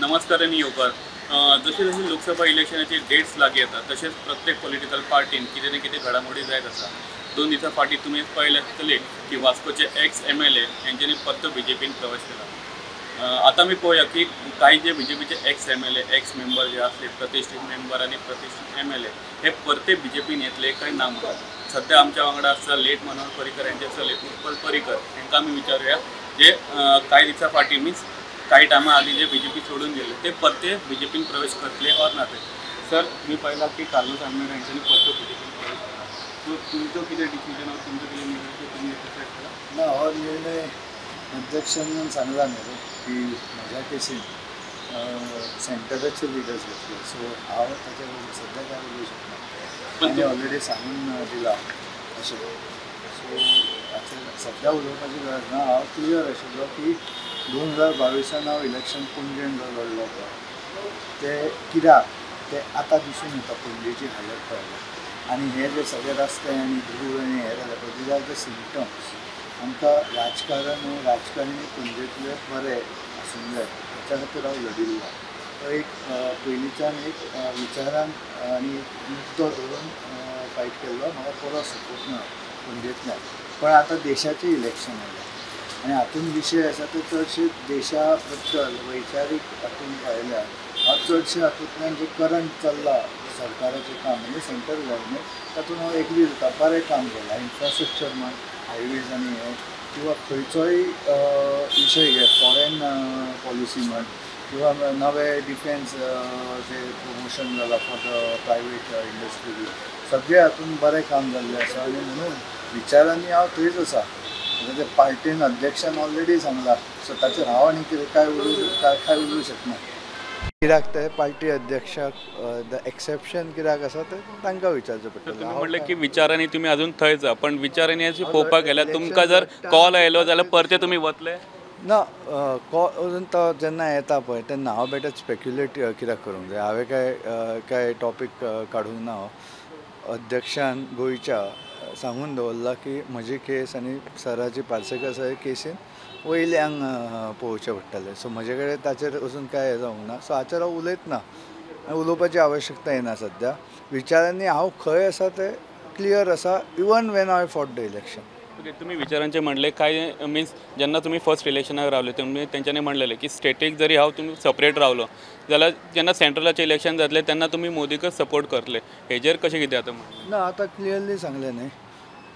नमस्कार आणि येवकार. जसे जसे लोकसभा इलेक्शनाचे डेट्स लागीं येतात तसेच प्रत्येक पॉलिटिकल पार्टीन कितें ना कितें घडामोडी जायत आसा. 2 दिसां फाटीं तुमी पळयलें आसतलें की वास्कोचे एक्स MLA हेंच्यांनी परतो BJPन प्रवेश केला. आता आमी पळोवया की काही जे BJPचे एक्स MLA, एक्स मेंबर जे असले प्रतिष्ठीत मेंबर आणि प्रतिष्ठीत MLA हे परते BJPन येतले काय ना म्हणून. सध्या आमच्या वांगडा आसा लेट मनोहर पर्रीकर यांचे चले उत्पल पर्रीकर हांकां आमी विचारूया जे काही दिसां फाटीं मीन्स काही टायमा आधी जे BJP सोडून गेले ते परते BJPन प्रवेश करतले और ना ते. सर मी पाहिला की कार्लोस आर्मिनो यांच्यानी परतो BJPन प्रवेश केला. सो तुमचं कितें डिसिजन और तुमचं कितें निर्णय ते तुम्ही डिसायड केला? ना हो निर्णय अध्यक्षांनी सांगला न्हू की म्हज्या केसीन सेंटराचे लिडर्स घेतले. सो हांव ताच्या सद्या काय उलोवंक शकना. ताणें ऑलरेडी सांगून दिला अशें. सो सद्या उलोवपाची गरज ना. हांव क्लियर आशिल्लो की 2022 हांव इलेक्शन पणजेन जो लढलो पळय ते कित्याक ते आतां दिसून येता पणजेची हालत पळयल्यार. आनी हे जे सगळे रस्ते आनी धूळ आनी हे जाले पळय दीज आर द सिम्पटम्स. आमकां राजकारणी पणजेंतले बरे आसूंक जाय हेच्या खातीर हांव लडिल्लो. तो एक पयलींच्यान एक विचारान आनी मुद्दो धरून फायट केल्लो. म्हाका परत सपोर्ट ना पणजेंतल्यान. पण आतां देशाचें इलेक्शन आयलें आनी हातून विशय आसा ते चडशे देशा बद्दल वैचारीक हातून पळयल्यार हांव चडशे हातूंतल्यान जे करंट चल्लां सरकाराचें काम म्हणजे सेंट्रल गव्हर्मेंट तातूंत हांव एग्री जाता. बरें काम केलां. इन्फ्रास्ट्रक्चर म्हण हायवेज आनी हे किंवा खंयचोय विशय घे फॉरेन पॉलिसी म्हण किंवा नवे डिफेन्स जे प्रमोशन जालां फॉर द प्रायवेट इंडस्ट्री सगळे हातून बरें काम जाल्लें आसा. आनी म्हणून विचारांनी हांव थंयच आसा. ते पार्टीन अध्यक्षान ऑलरेडी सांगला. सो ताचेर हांव आनी कितें काय उलोवंक शकना. कित्याक ते पार्टी अध्यक्षाक द एक्सेप्शन कित्याक आसा ते तांकां विचारचें पडटलें. तुम्ही म्हटलें की विचारांनी तुम्ही अजून थंयच जा पण विचारांनी अशी पळोवपाक गेल्यार तुमकां जर कॉल आयलो जाल्यार परते तुमी वतले ना. अजून तो जेन्ना येता पळय तेन्ना हांव बेटर स्पेक्युलेट कित्याक करूंक जाय. हांवें काय टॉपीक काडूंक ना. अध्यक्षान गोंयच्या सांगून दवरला की म्हजी केस आनी सराची पार्सेकर सर केसीन वयल्यांक पळोवचें पडटलें. सो म्हजे कडेन ताचेर अजून काय जावंक ना. सो हाचेर हांव उलयत ना. उलोवपाची आवश्यकता येना सद्या. विचारांनी हांव खंय आसा ते क्लियर आसा इवन वेन हांवें फॉट द इलेक्शन. ओके. तुम्ही विचारांचे म्हणले काय मीन्स जेन्ना तुम्ही फर्स्ट इलेक्शनाक रावले तुम्ही तेंच्यांनी म्हणलेले की स्टेटीक जरी हांव तुमी सेपरेट रावलो जाल्यार जेन्ना सेंट्रलाचें इलेक्शन जातलें तेन्ना तुमी मोदीकच सपोर्ट करतले. हेजेर कशें कितें आतां म्हणलें? ना आतां क्लियरली सांगलें न्ही.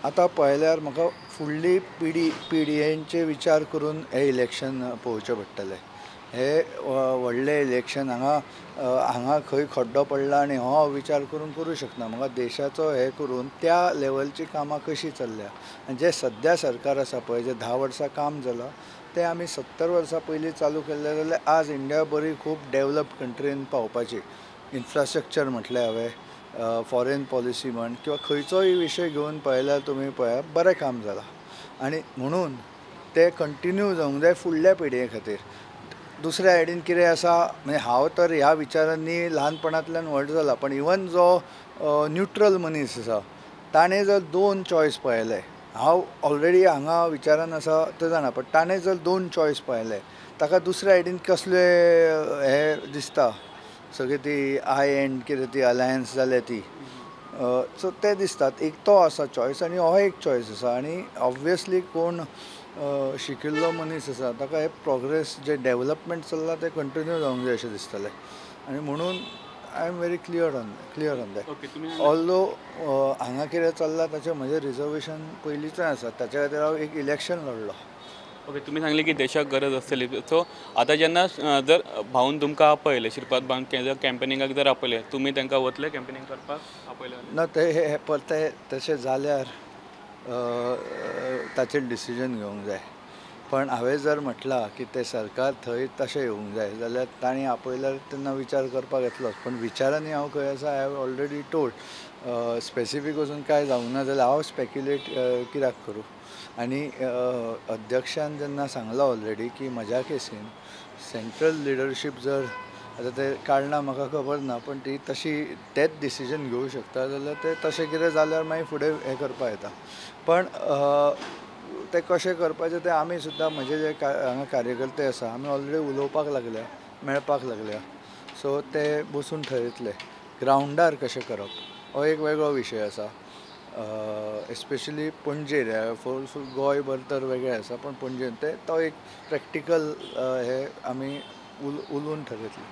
आतां पळयल्यार म्हाका फुडली पिढयेंचे विचार करून हें इलेक्शन पळोवचें पडटलें. हे व्हडलें इलेक्शन हांगा खंय खड्डो पडला आनी हो विचार करूंक शकना. म्हाका देशाचो हे करून त्या लेवलची कामां कशीं चल्ल्या आनी जे सद्या सरकार आसा पळय जे 10 वर्सां काम जालां ते आमी 70 वर्सां पयलीं चालू केल्ले जाल्यार आज इंडिया बरी खूब डेवलप्ड कंट्रीन पावपाची. इन्फ्रास्ट्रक्चर म्हटलें हांवें फॉरेन पॉलिसी म्हण किंवा खंयचोय विशय घेवन पळयल्यार तुमी पळया बरें काम जालां. आनी म्हणून ते कंटिन्यू जावंक जाय फुडल्या पिळगे खातीर. दुसऱ्या सायडीन कितें आसा म्हणजे हांव तर ह्या विचारांनी ल्हानपणांतल्यान व्हड जाला पण इवन जो न्यूट्रल मनीस आसा ताणें जर 2 चॉयस पळयले. हांव ऑलरेडी हांगा विचारान आसा ते जाणा पण ताणें जर 2 चॉयस पळयले ताका दुसऱ्या सायडीन कसले हे दिसता सगळी ती एंड कितें ती अलायन्स जाल्या ती. सो ते दिसतात एक तो आसा चॉयस आनी हो एक चॉयस आसा. आनी ऑब्वियसली कोण शिकिल्लो मनीस आसा ताका हे प्रोग्रेस जे डेवलपमेंट चल्लां ते कंटिन्यू जावंक जाय अशें दिसतलें. आनी म्हणून I am very clear on that. Although हांगा कितें चल्लां ताचें म्हजें रिजर्वेशन पयलींच्यान आसा. ताच्या खातीर हांव एक इलेक्शन लडलो. ओके. तुम्ही सांगले की देशाक गरज आसतली. सो आतां जेन्ना जर भाऊन तुमकां आपयले श्रीपाद भाऊन जर कॅम्पेनिंगाक जर आपयले तुमी तांकां वतले कॅम्पेनिंग करपाक आपयले? ना ते परते तशें जाल्यार ताचेर डिसिजन घेवंक जाय. पण हांवें जर म्हटलां की ते सरकार थंय तशें येवंक जाय जाल्यार तांणी आपयल्यार तेन्ना विचार करपाक येतलोच. पण विचारांनी हांव खंय आसा I have already told. Specific वचून काय जावंक ना जाल्यार हांव स्पेक्युलेट कित्याक करूं. आनी अध्यक्षान जेन्ना सांगलां ऑलरेडी की म्हज्या केसीन सेंट्रल लिडरशीप जर आतां ते काडना म्हाका खबर ना पण ती तशी तेच डिसिजन घेवंक शकता जाल्यार ते तशें कितें जाल्यार मागीर फुडें हें करपाक येता. पण ते कशें करपाचें ते आमी सुद्दां म्हजे जे हांगा कार्यकर्ते आसा आमी ऑलरेडी उलोवपाक लागल्या. मेळपाक लागल्या. सो ते बसून थरयतले ग्रावंडार कशें करप हो एक वेगळो विशय आसा. एस्पेशली पणजेर फूल गोंयभर तर वेगळें आसा, पण पणजेन तो एक प्रॅक्टिकल हे आमी उलोवन थरयतले.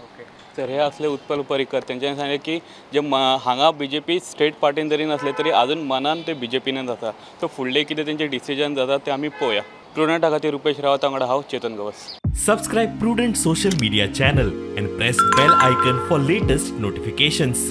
ओके. तर हे असले उत्पल परिकर तेंच्यांनी सांगलें की जे हांगा BJP स्टेट पार्टीन जरी नसले तरी अजून मनान ते BJPन जाता. तो फुडले कितें तेंचे डिसिजन जाता ते आमी पळोवया. प्रुडंटा खातीर रुपेश रावत वांगडा हांव Chetan Gawas. Subscribe Prudent social media channel and press bell icon for latest notifications.